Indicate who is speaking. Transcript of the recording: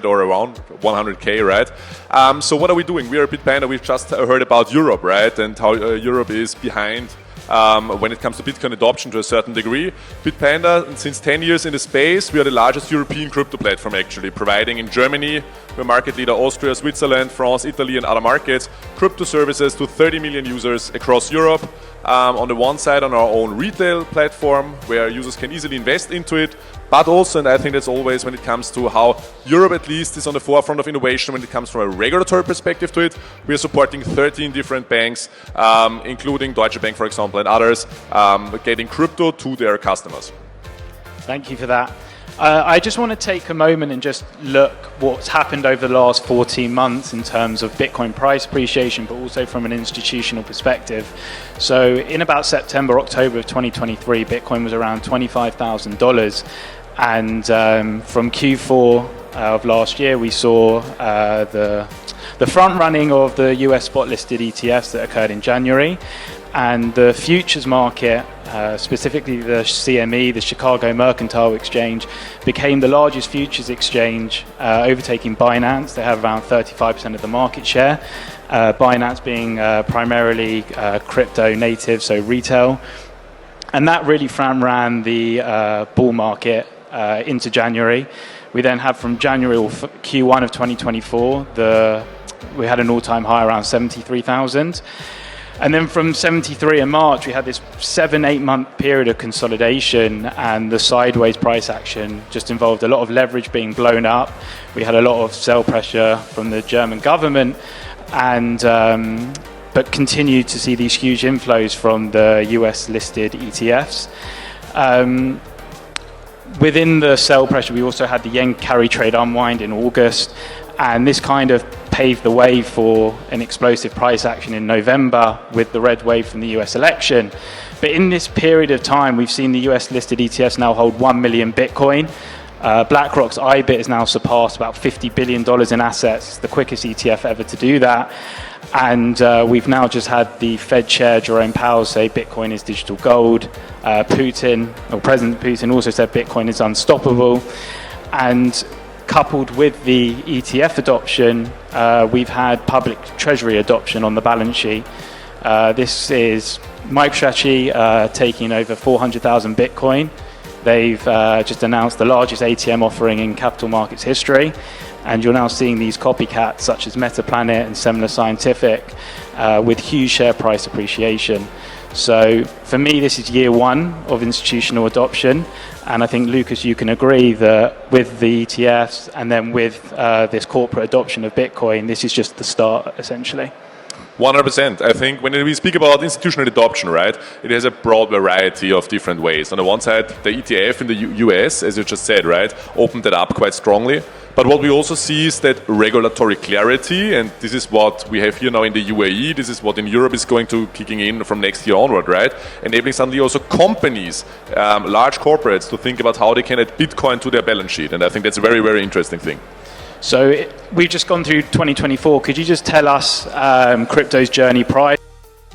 Speaker 1: or around 100K, right? So what are we doing? We are Bitpanda. We've just heard about Europe, right? And how Europe is behind when it comes to Bitcoin adoption to a certain degree. Bitpanda, since 10 years in the space, we are the largest European crypto platform actually, providing in Germany, we're market leader, Austria, Switzerland, France, Italy and other markets, crypto services to 30 million users across Europe. On the one side, on our own retail platform, where users can easily invest into it, but also, and I think that's always when it comes to how Europe at least is on the forefront of innovation when it comes from a regulatory perspective to it, we are supporting 13 different banks, including Deutsche Bank, for example, and others, getting crypto to their customers.
Speaker 2: Thank you for that. I just want to take a moment and just look what's happened over the last 14 months in terms of Bitcoin price appreciation, but also from an institutional perspective. So in about September, October of 2023, Bitcoin was around $25,000. And from Q4 of last year, we saw the front running of the US spot listed ETFs that occurred in January. And the futures market, specifically the CME, the Chicago Mercantile Exchange, became the largest futures exchange, overtaking Binance. They have around 35% of the market share. Binance being primarily crypto native, so retail. And that really ran the bull market into January. We then have from January or Q1 of 2024, we had an all-time high around 73,000. And then from 73 in March, we had this 7-8 month period of consolidation, and the sideways price action just involved a lot of leverage being blown up. We had a lot of sell pressure from the German government, and but continued to see these huge inflows from the US listed ETFs. Within the sell pressure, we also had the yen carry trade unwind in August, and this kind of paved the way for an explosive price action in November with the red wave from the US election. But in this period of time, we've seen the US listed ETFs now hold 1 million Bitcoin. BlackRock's IBIT has now surpassed about $50 billion in assets. It's the quickest ETF ever to do that. And we've now just had the Fed chair, Jerome Powell, say Bitcoin is digital gold. President Putin also said Bitcoin is unstoppable. And coupled with the ETF adoption, we've had public treasury adoption on the balance sheet. This is MicroStrategy taking over 400,000 Bitcoin. They've just announced the largest ATM offering in capital markets history. And you're now seeing these copycats such as MetaPlanet and Semler Scientific with huge share price appreciation. So for me, this is year one of institutional adoption. And I think, Lucas, you can agree that with the ETFs and then with this corporate adoption of Bitcoin, this is just the start, essentially.
Speaker 1: 100%. I think when we speak about institutional adoption, right, it has a broad variety of different ways. On the one side, the ETF in the US, as you just said, right, opened that up quite strongly. But what we also see is that regulatory clarity, and this is what we have here now in the UAE, this is what in Europe is going to kicking in from next year onward, right? Enabling suddenly also companies, large corporates, to think about how they can add Bitcoin to their balance sheet. And I think that's a very, very interesting thing.
Speaker 2: So we've just gone through 2024. Could you just tell us crypto's journey prior?